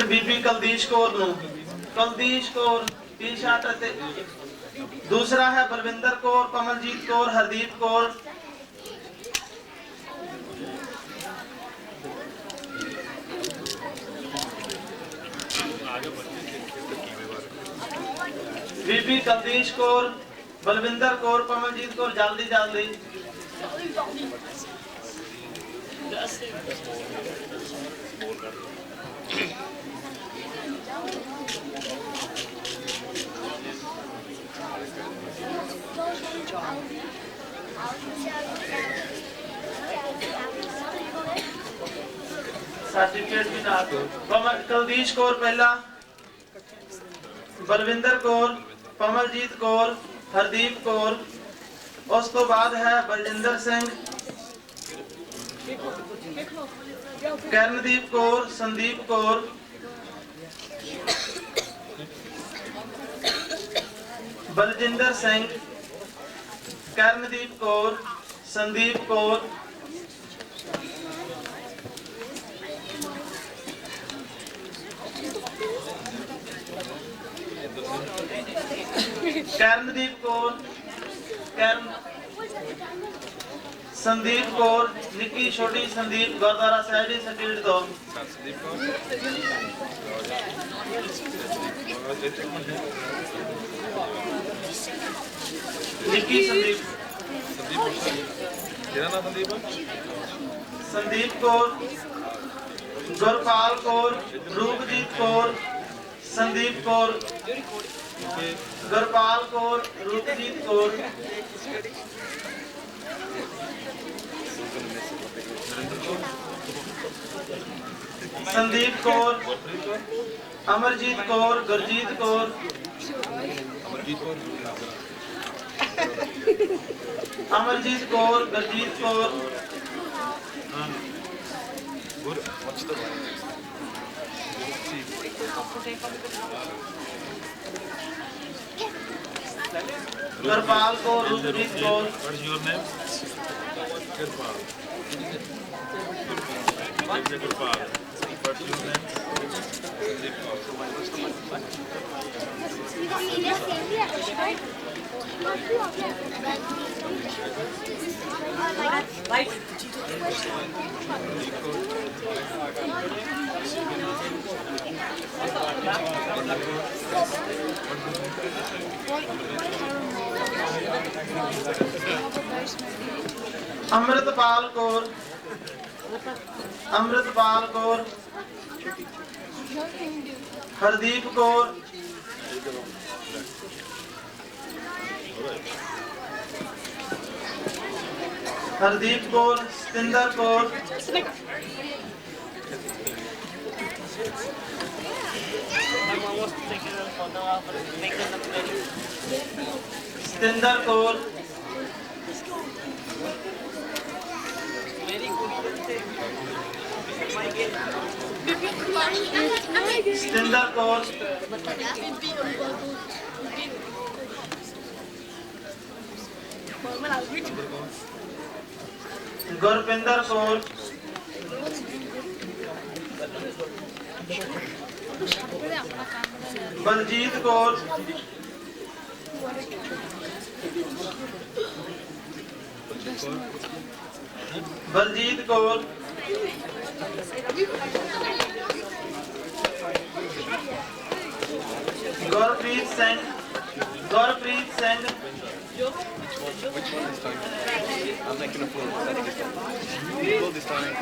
बीबी कुलदीश कौर नूं कुलदीश कौर टी-शर्ट दूसरा है बलविंदर कौर कमलजीत कौर हरदीप कौर। बीबी कुलदीश कौर बलविंदर कौर कमलजीत कौर जल्दी जल्दी सर्टिफिकेट भी ना कुलदीश कौर पहला, बलविंदर कौर, कमलजीत कौर, हरदीप कौर, उस तो बाद है बलजिंदर सिंह, करनदीप कौर, संदीप कौर, बलजिंदर सिंह, करनदीप कौर, संदीप कौर, करनदीप कौर, संदीप कौर, निक्की छोटी संदीप गुरुद्वारा साहिब जी सटीट तो Nikki Sandeep, Sandeep Kaur, Gurpal Kaur, रूपजीत Kaur, Sandeep Kaur, Gurpal Kaur, रूपजीत Kaur, Sandeep Kaur, Amarjeet Kaur, Gurjeet Kaur, Amarjeet Kaur, Gurjeet Kaur, Gurpal Kaur, रूपजीत Kaur, Amritpal Kaur, Amritpal Kaur, Hardeep Kaur, Hardeep Kaur, Satinder Kaur, Satinder Kaur, Satinder Kaur, Gurpinder Kaur, Baljeet Kaur, Baljeet Kaur, Gurpreet Singh, Gurpreet Singh, I'm making a full pull this time.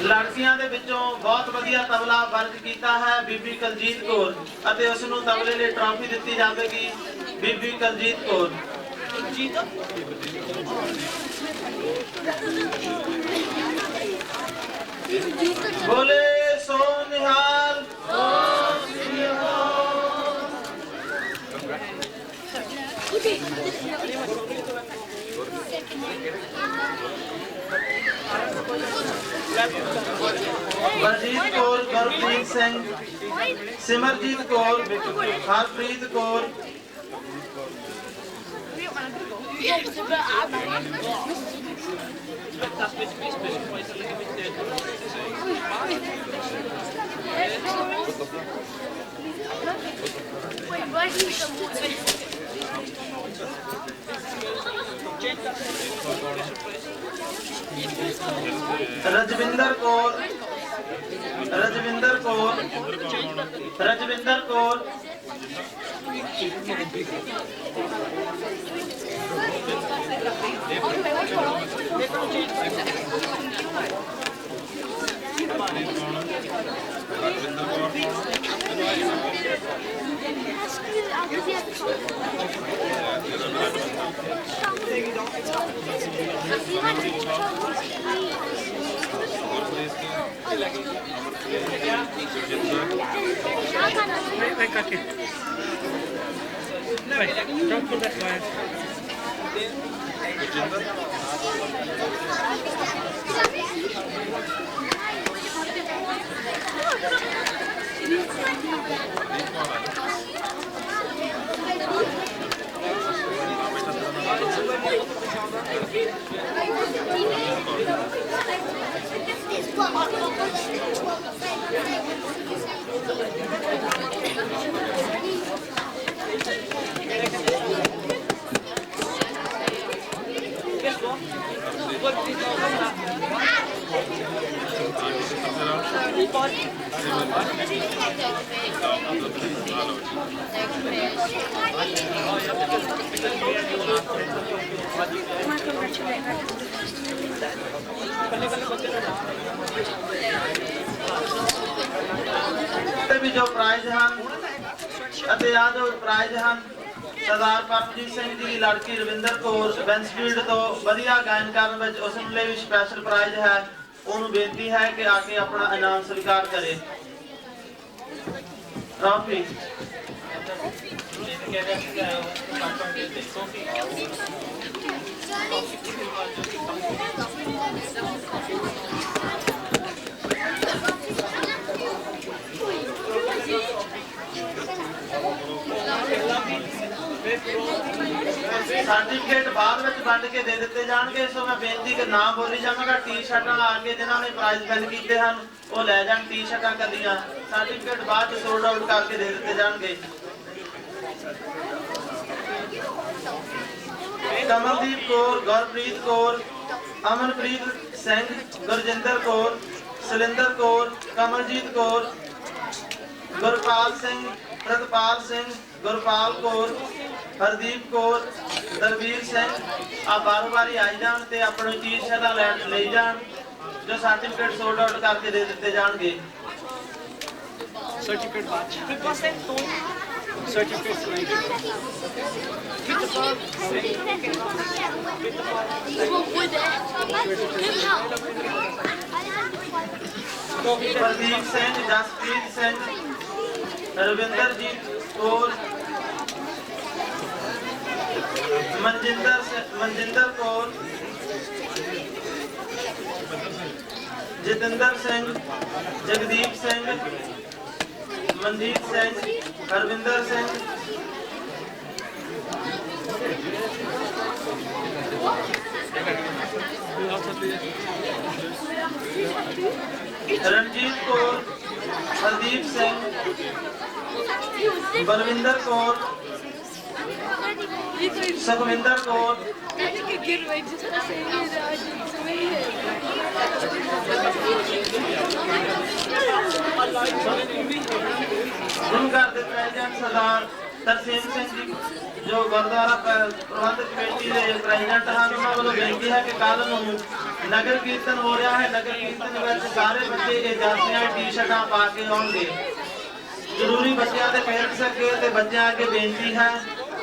लड़कियां दे विचों बहुत वधिया तबला वर्ग कीता है बीबी कलजीत कौर ਅਤੇ ਉਸ ਨੂੰ तबले ਲਈ ट्रॉफी ਦਿੱਤੀ ਜਾਵੇਗੀ बीबी कलजीत कौर। बोले सो निहाल Baljeet Kaur, Gurpreet Singh, Simarjeet Kaur, Harpreet Kaur, Rajwinder Kaur, Rajwinder Kaur, Rajwinder Kaur, Don't put that way. भी जो प्राइज हैं ਅਤੇ ਆ ਜੋ ਪ੍ਰਾਈਜ਼ ਹਨ ਸਰਦਾਰ ਪਰਮਜੀਤ ਸਿੰਘ ਜੀ ਦੀ ਲੜਕੀ ਰਵਿੰਦਰ ਕੌਰ ਬੈਂਸਫੀਲਡ ਤੋਂ ਵਧੀਆ ਗਾਇਨ ਕਰਨ ਵਿੱਚ ਉਸ ਨੂੰ ਲਈ ਵੀ ਸਪੈਸ਼ਲ ਪ੍ਰਾਈਜ਼ ਹੈ। ਉਹਨੂੰ ਬੇਨਤੀ ਹੈ ਕਿ ਆ ਕੇ ਆਪਣਾ ਇਨਾਮ ਸਵੀਕਾਰ ਕਰੇ। ਟਰਾਫੀ सर्टिफिकेट बाद में वंड के दे दिते जाएंगे। सो मैं बेनती कि ना बोली जावांगा। टी शर्टां ला के जिन्होंने प्राइज विन कीते हैं वो लै जाण टी शर्टां कलियां। सर्टिफिकेट बाद सोल्ड आउट करके दे दिते जाएंगे। कमलदीप कौर, गुरप्रीत कौर, अमनप्रीत सिंह, गुरजिंदर कौर, सलिंदर कौर, कमलजीत कौर, गुरपाल सिंह, प्रतपाल सिंह, गुरपाल कौर, हरदीप कौर, दलबीर सिंह आ बारों बारी आई जान ते अपनी टी शर्टां ले जान जो सर्टिफिकेट सोल्ड आउट करके दे दिते जाएंगे। Certificate batch. Certificate. Pradeep Singh, Jasprit Singh, रविंदरजीत Kaur, Manjinder Kaur, Jitendra Singh, Jagdeep Singh, Manjeet Singh, Harvinder Singh, Ranjit Kaur, Hardeep Singh, Balwinder Kaur, Sukhvinder Kaur, सरदार तरसेम सिंह जी जो गुरुद्वारा प्रबंधक कमेटी के प्रेसिडेंट हैं। उन्होंने वालों बेनती है कि कल नगर कीर्तन हो रहा है। नगर कीर्तन में सारे बच्चे ये जातियां टी शर्टां पा के आउणगे। जरूरी बच्चों के पेरेंट्स अगे ते बच्चों अगे बेनती है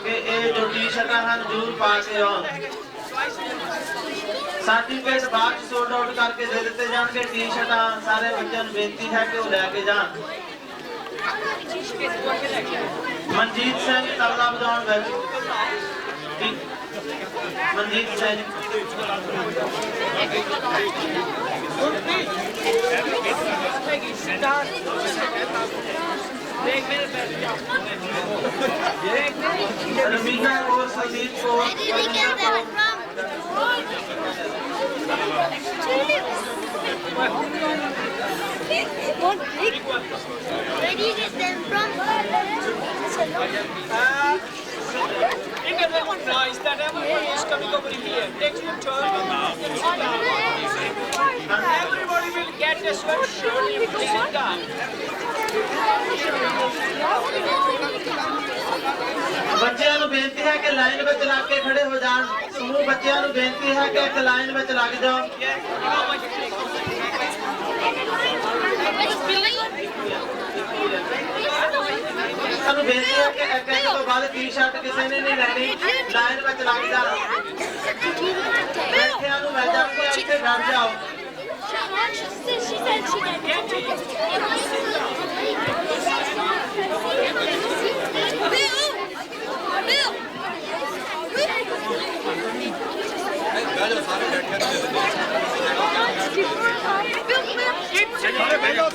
कि ये जो टी शर्टां हैं जरूर पा के आउण। सर्टिफिकेट बाद सोल्ड आउट करके दे दिते जाएंगे। टी शर्टां सारे बच्चों को बेनती है कि वो लैके जान। मनजीत सिंह तबला बजाउण विच Manjeet Singh रमीना Kaur, Sandeep Kaur, Where do you get them from? If everyone knows that everyone is coming over here, take your turn. Everybody will get a sweatshirt if you sit down. बच्चों को बेनती है कि लाइन में लग के खड़े हो जान। समूह बच्चों को बेनती है कि एक लाइन में लग जाओ। ਬੇਨਤੀ ਹੈ ਕਿ ਇੱਕ ਇੱਕ ਤੋਂ ਬਾਅਦ ਟੀ-ਸ਼ਰਟ ਕਿਸੇ ਨੇ ਨਹੀਂ ਲੈਣੀ ਲਾਈਨ ਵਿੱਚ ਲੱਗ ਜਾ ਬੈਠਿਆਂ ਨੂੰ ਮਿਲ ਜਾਣਗੇ ਇੱਥੇ ਬੈਠ ਜਾਓ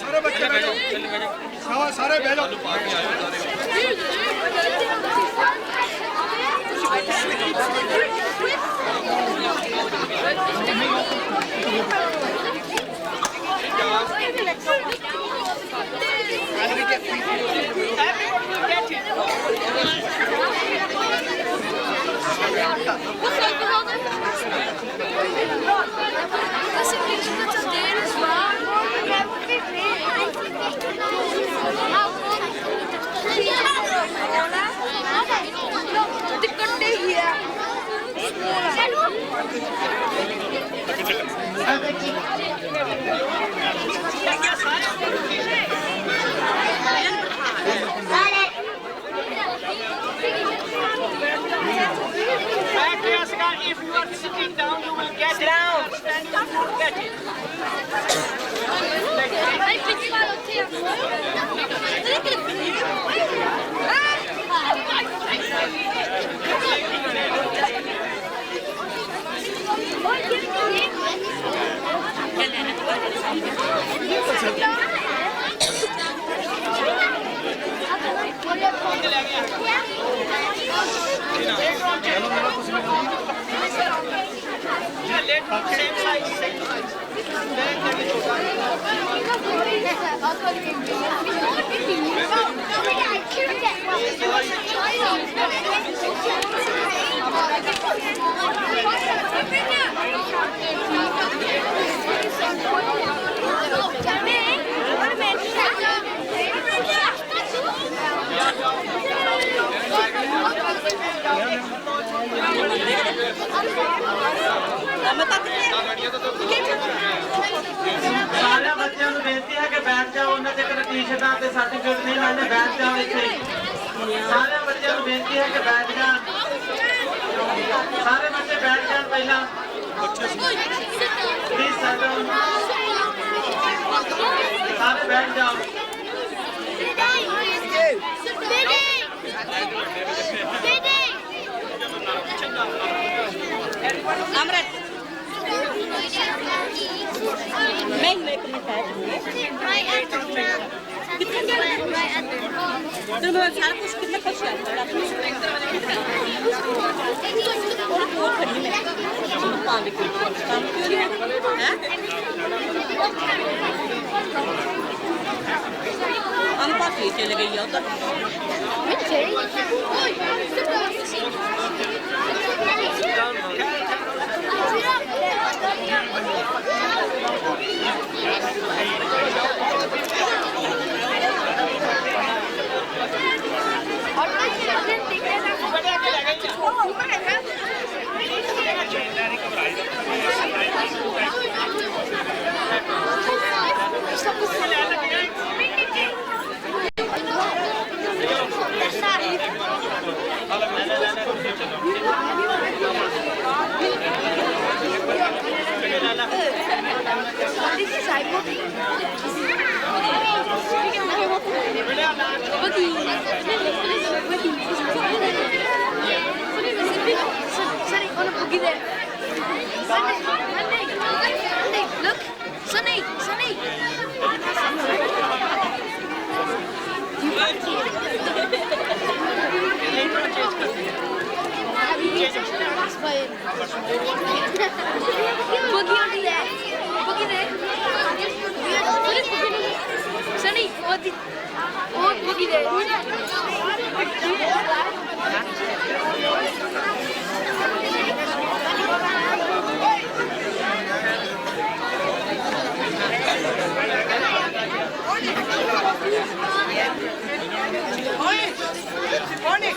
सारे बच्चे बैठो सारे बैठो If you are sitting down, you will get down. Standing, you won't get it. Same size, same size. सारे बच्चों को बेनती है कि बैठ जाओ उन्होंने तक टी-शर्टां ते सर्टिफिकेट नहीं मिलने बैठ जाओ इत्थे सारे बच्चों को बेनती है कि बैठ जा सारे बच्चे बैठ जाओ पहला प्लीज सारे बैठ जाओ अमृत मैं एक मिनट तो मैं सारा कुछ कितना कुछ कर रहा हूं और खड़ी में काम भी काम क्यों नहीं है हम पास ही चले गई हो तो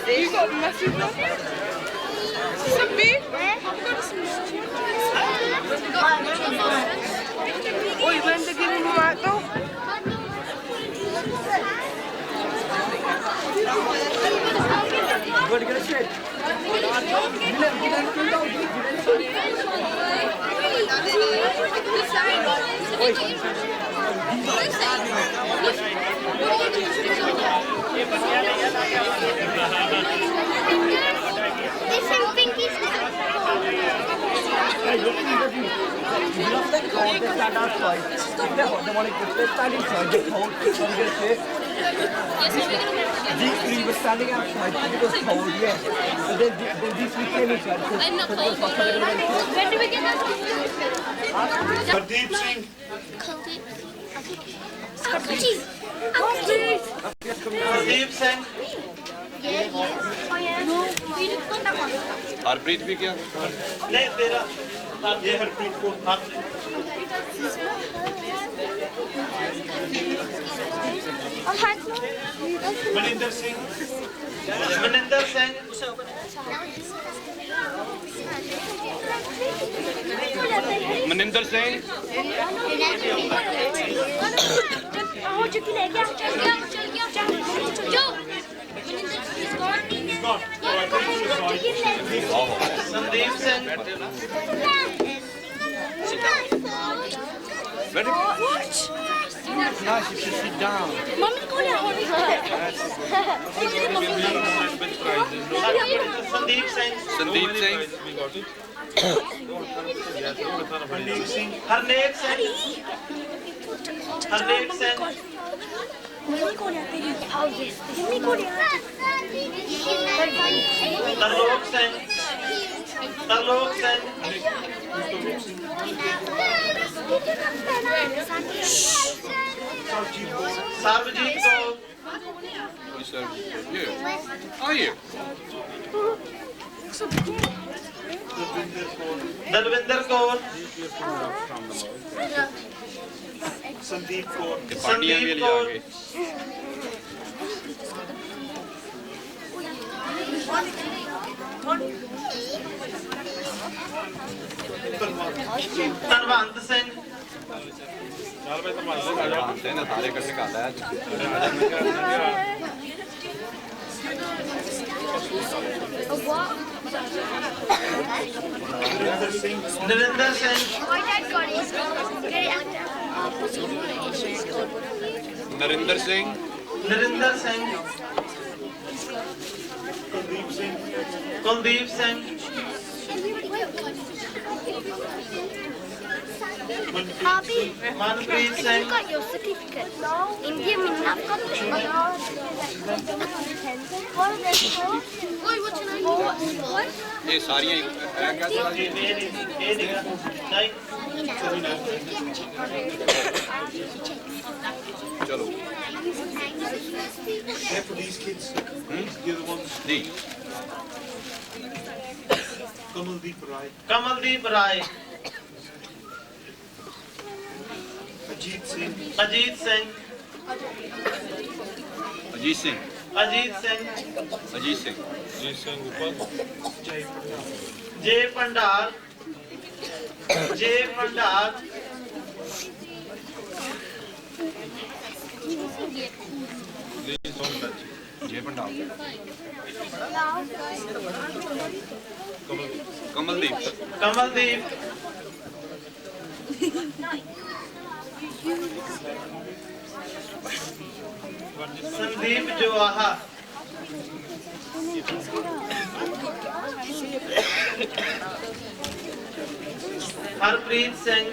You got massive love. Some big? Oi, when they get in right though? These three were standing outside because it was cold, yes. But then these three came inside. I'm not cold. Where do we get that? Hardeep Singh. Hardeep Singh. Harpreet भी क्या नहीं तेरा ये हरप्रीत को Maninder Singh. Maninder Singh Maninder Singh Sandeep Singh Nice, you should sit down. Sandeep Singh Sandeep Singh. Hardeep Singh. Harnek Singh Harnek Singh Tarlok Singh Tarlok Singh Sarvjeet Kaur Are you? Dalvinder Kaur Sandeep Kaur. Pandya भी संदीप ले कौर आगे ਧਨਵੰਤ ਸਿੰਘ जानते हैं ना सारे इकट्ठे खाता है Narendra Singh Narinder Singh Narendra Singh Kuldeep Singh Bobby, Manpreet you Singh got your certificate. India, I've got it. What are they called? Wait, what's your name? What? ये सारी क्या ਇਹ ਨਹੀਂ ਨਹੀਂ चलो They're for these kids. You're the ones. Ji Kamaldeep Rai. Kamaldeep Rai Ajit Singh. Ajit Singh Ajit Singh Ajit Singh Ajit Singh ਜੇ ਭੰਡਾਰ ਜੇ ਭੰਡਾਰ जय भंडार कमलदीप ਕਮਲਦੀਪ ਸੰਦੀਪ ਜਵਾਹਾ ਹਰਪ੍ਰੀਤ ਸਿੰਘ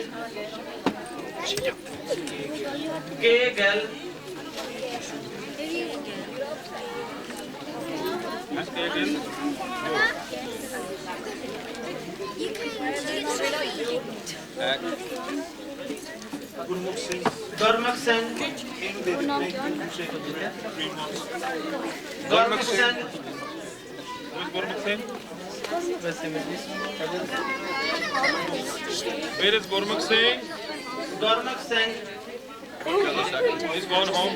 ਕੇ ਗੈਲ Gurmukh Singh. ਗੁਰਮੁਖ ਸਿੰਘ ਇਹਨੂੰ ਦੇ ਦਿੱਤੇ 3 months. Gurmukh Singh Where is Gurmukh Singh? Gurmukh Singh He's gone home.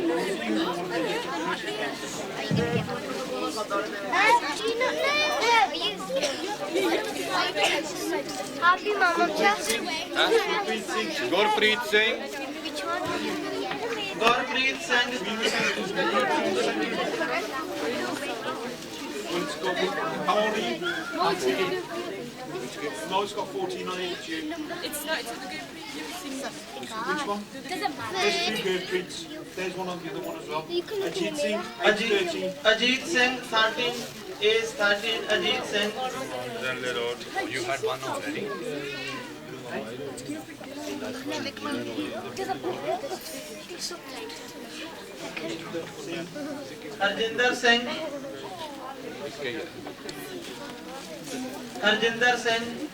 Happy Mama Just. Gurpreet Singh Which one? Gurpreet Singh Let's go. How old are you? Noel's got 14 on it. You. It's not, it's a good Which one? There's two Gurpreets. There's one on the other one as well. Ajit Singh, age 13. Ajit Singh 13, age 13, Ajit Singh. You had one already. Harjinder Singh. Harjinder Singh.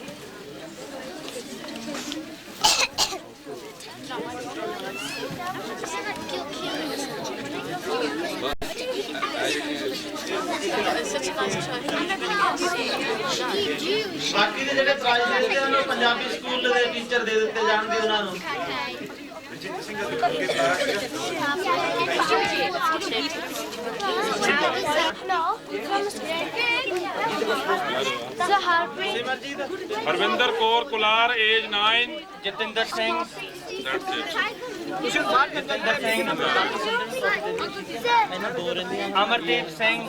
ਬਾਕੀ ਦੇ ਜਿਹੜੇ price ਮਿਲਦੇ ਹਨ ਉਹ Punjabi school ਦੇ teacher ਦੇ ਦਿੱਤੇ ਜਾਣਗੇ ਉਹਨਾਂ ਨੂੰ। ਹਰਵਿੰਦਰ ਕੌਰ ਕੁਲਾਰ ਏਜ 9 ਜਤਿੰਦਰ ਸਿੰਘ। ਜਤਿੰਦਰ ਸਿੰਘ ਅਮਰਦੀਪ ਸਿੰਘ।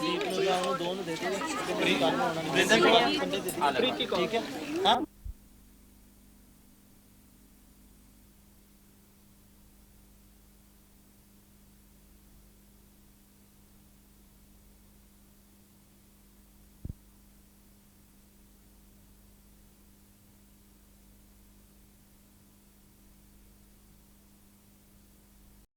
ਪ੍ਰੀਤੀ ਕੌਰ।